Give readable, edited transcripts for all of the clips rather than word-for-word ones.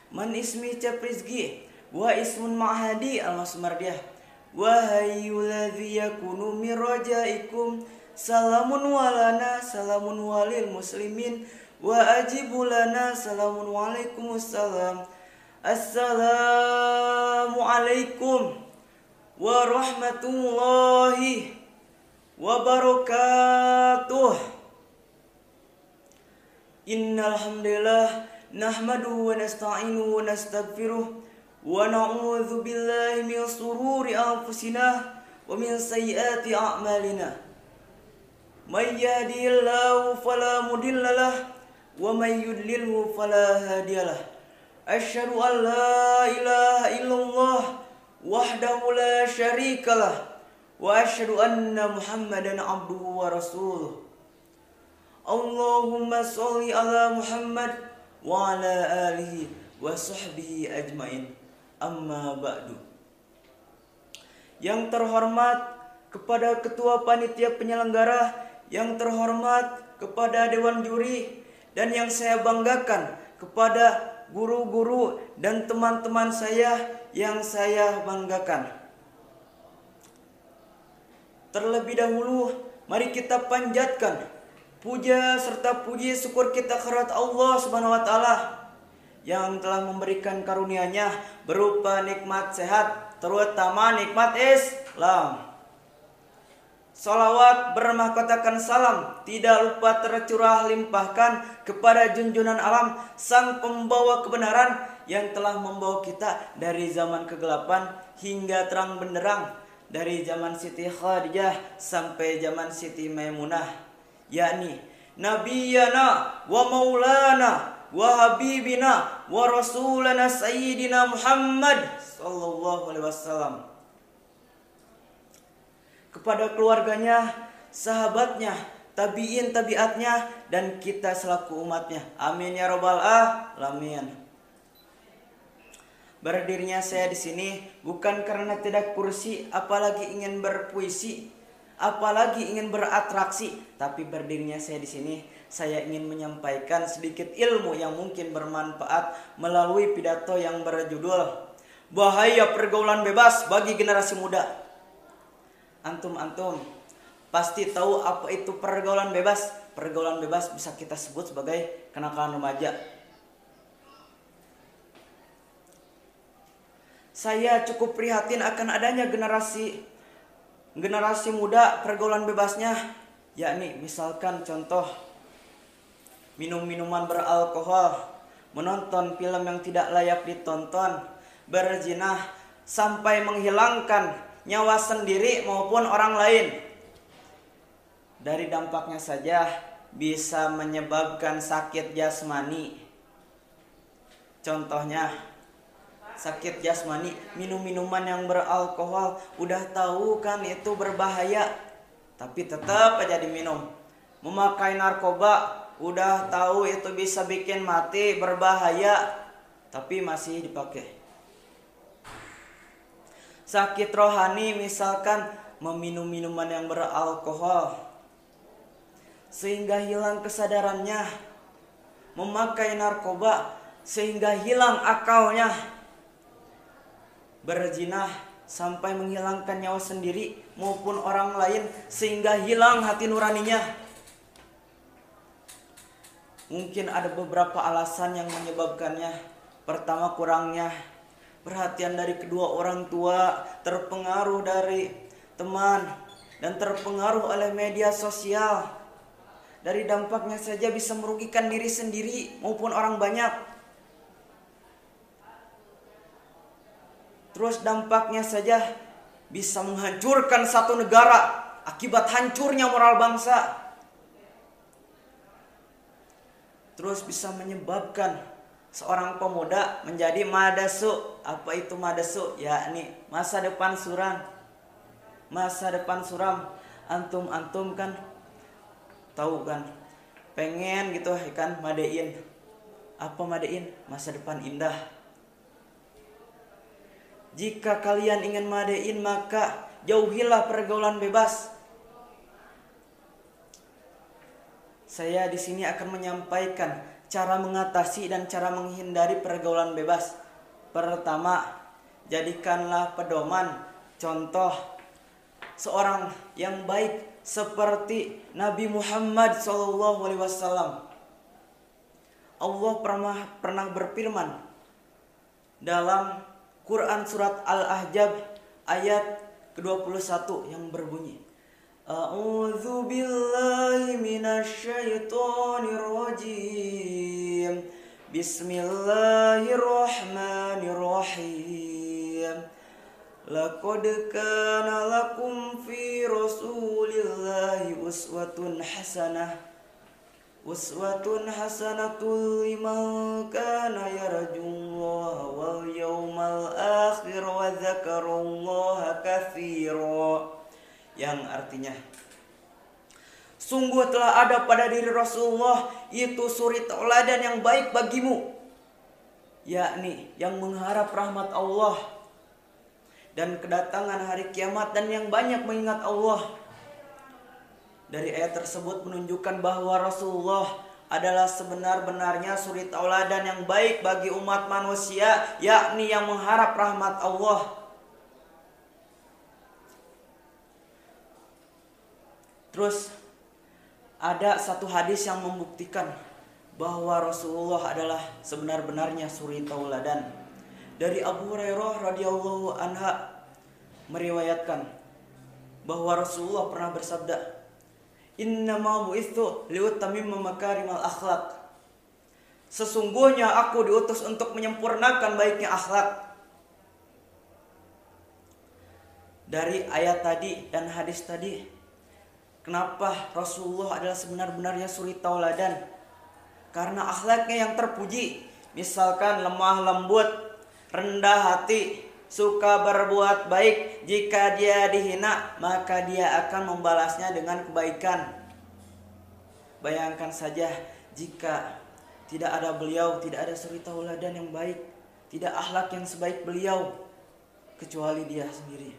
Man ismi Caprizgi wa ismun ma'hadi al-masmardiyah wa hayyuladzi yakunu min rajaikum salamun walana salamun walil muslimin wa ajibu lana salamun waalaikumsalam assalamu alaikum warahmatullahi wabarakatuh. Innal hamdalillah nahmaduhu wa nasta'inuhu wa nastaghfiruh wa na'udzu billahi min shururi anfusina wa min sayyiati a'malina. May yahdihillahu fala mudhillalah wa may yudlilhu fala hadiyalah. Asyhadu an la ilaha illallah wahdahu la syarikalah wa asyhadu anna Muhammadan abduhu wa rasuluh. Allahumma sholli ala Muhammad wa ala alihi wa sahbihi ajmain. Amma ba'du. Yang terhormat kepada ketua panitia penyelenggara, yang terhormat kepada dewan juri, dan yang saya banggakan kepada guru-guru dan teman-teman saya yang saya banggakan. Terlebih dahulu, mari kita panjatkan puja serta puji syukur kita kehadirat Allah Subhanahu wa taala yang telah memberikan karunia-Nya berupa nikmat sehat, terutama nikmat Islam. Salawat bermahkotakan salam tidak lupa tercurah limpahkan kepada junjungan alam, sang pembawa kebenaran yang telah membawa kita dari zaman kegelapan hingga terang benderang, dari zaman Siti Khadijah sampai zaman Siti Maimunah, yakni Nabiyana wa Maulana wa Habibina wa Rasulana Sayyidina Muhammad sallallahu alaihi wasallam. Kepada keluarganya, sahabatnya, tabi'in tabi'atnya, dan kita selaku umatnya. Amin ya rabbal alamin. Berdirinya saya di sini bukan karena tidak kursi, apalagi ingin berpuisi, apalagi ingin beratraksi, tapi berdirinya saya di sini saya ingin menyampaikan sedikit ilmu yang mungkin bermanfaat melalui pidato yang berjudul Bahaya Pergaulan Bebas bagi Generasi Muda. Antum pasti tahu apa itu pergaulan bebas. Pergaulan bebas bisa kita sebut sebagai kenakalan remaja. Saya cukup prihatin akan adanya generasi muda pergaulan bebasnya, yakni misalkan contoh minum-minuman beralkohol, menonton film yang tidak layak ditonton, berzina, sampai menghilangkan nyawa sendiri maupun orang lain. Dari dampaknya saja bisa menyebabkan sakit jasmani. Contohnya sakit jasmani, minum-minuman yang beralkohol, udah tahu kan itu berbahaya, tapi tetap aja diminum. Memakai narkoba, udah tahu itu bisa bikin mati, berbahaya, tapi masih dipakai. Sakit rohani misalkan meminum minuman yang beralkohol sehingga hilang kesadarannya, memakai narkoba sehingga hilang akalnya, berzina sampai menghilangkan nyawa sendiri maupun orang lain sehingga hilang hati nuraninya. Mungkin ada beberapa alasan yang menyebabkannya. Pertama, kurangnya perhatian dari kedua orang tua, terpengaruh dari teman, dan terpengaruh oleh media sosial. Dari dampaknya saja bisa merugikan diri sendiri maupun orang banyak. Terus dampaknya saja bisa menghancurkan satu negara akibat hancurnya moral bangsa. Terus bisa menyebabkan seorang pemuda menjadi madasu. Apa itu madasu? Yakni masa depan suram. Masa depan suram. Antum kan tahu kan, pengen gitu kan madein. Apa madein? Masa depan indah. Jika kalian ingin madein, maka jauhilah pergaulan bebas. Saya di sini akan menyampaikan cara mengatasi dan cara menghindari pergaulan bebas. Pertama, jadikanlah pedoman, contoh seorang yang baik seperti Nabi Muhammad SAW. Allah pernah berfirman dalam Quran surat Al-Ahzab ayat ke-21 yang berbunyi, A'udzu billahi minasyaitonir rajim. Bismillahirrahmanirrahim. Laqad kana lakum fi Rasulillahi uswatun hasanatul liman kana yarjullaha wal yawmal akhir wa dzakarallaha katsira. Yang artinya, sungguh telah ada pada diri Rasulullah itu suri tauladan yang baik bagimu, yakni yang mengharap rahmat Allah dan kedatangan hari kiamat dan yang banyak mengingat Allah. Dari ayat tersebut menunjukkan bahwa Rasulullah adalah sebenar-benarnya suri tauladan yang baik bagi umat manusia, yakni yang mengharap rahmat Allah. Terus ada satu hadis yang membuktikan bahwa Rasulullah adalah sebenar-benarnya suri tauladan. Dari Abu Hurairah radhiyallahu anha meriwayatkan bahwa Rasulullah pernah bersabda, Innama bu'itsu liutammima makarimal akhlak. Sesungguhnya aku diutus untuk menyempurnakan baiknya akhlak. Dari ayat tadi dan hadis tadi, kenapa Rasulullah adalah sebenar-benarnya suri tauladan? Karena akhlaknya yang terpuji. Misalkan lemah lembut, rendah hati, suka berbuat baik. Jika dia dihina, maka dia akan membalasnya dengan kebaikan. Bayangkan saja jika tidak ada beliau, tidak ada suri tauladan yang baik, tidak akhlak yang sebaik beliau, kecuali dia sendiri.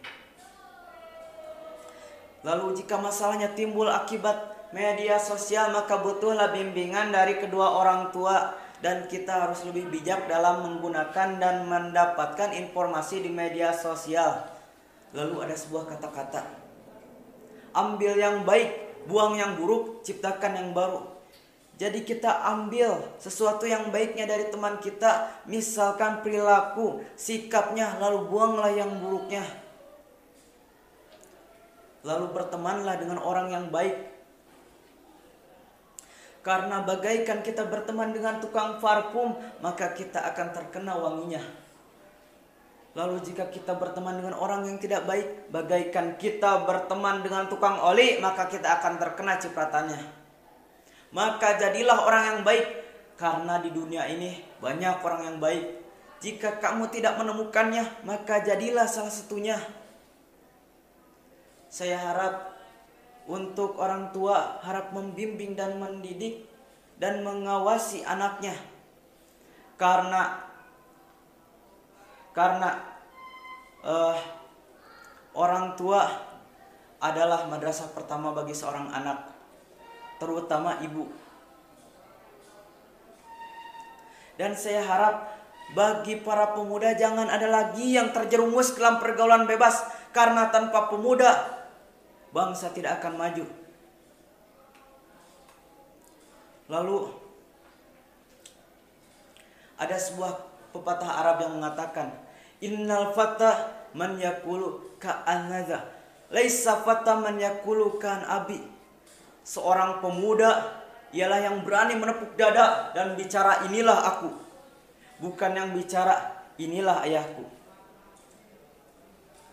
Lalu jika masalahnya timbul akibat media sosial, maka butuhlah bimbingan dari kedua orang tua. Dan kita harus lebih bijak dalam menggunakan dan mendapatkan informasi di media sosial. Lalu ada sebuah kata-kata, ambil yang baik, buang yang buruk, ciptakan yang baru. Jadi kita ambil sesuatu yang baiknya dari teman kita, misalkan perilaku, sikapnya, lalu buanglah yang buruknya. Lalu bertemanlah dengan orang yang baik. Karena bagaikan kita berteman dengan tukang parfum, maka kita akan terkena wanginya. Lalu jika kita berteman dengan orang yang tidak baik, bagaikan kita berteman dengan tukang oli, maka kita akan terkena cipratannya. Maka jadilah orang yang baik, karena di dunia ini banyak orang yang baik. Jika kamu tidak menemukannya, maka jadilah salah satunya. Saya harap untuk orang tua harap membimbing dan mendidik dan mengawasi anaknya. Karena orang tua adalah madrasah pertama bagi seorang anak, terutama ibu. Dan saya harap bagi para pemuda jangan ada lagi yang terjerumus dalam pergaulan bebas, karena tanpa pemuda bangsa tidak akan maju. Lalu ada sebuah pepatah Arab yang mengatakan, Innal fata man yakulu ka'anadha, laisa fata man yakulu kan abi. Seorang pemuda ialah yang berani menepuk dada dan bicara inilah aku, bukan yang bicara inilah ayahku.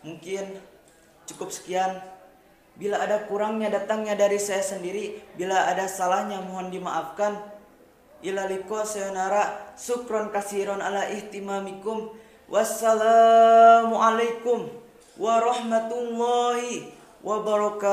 Mungkin cukup sekian. Bila ada kurangnya datangnya dari saya sendiri, bila ada salahnya mohon dimaafkan. Ila liqa sayonara, syukron kasiron ala ihtimamikum. Wassalamualaikum warahmatullahi wabarakatuh.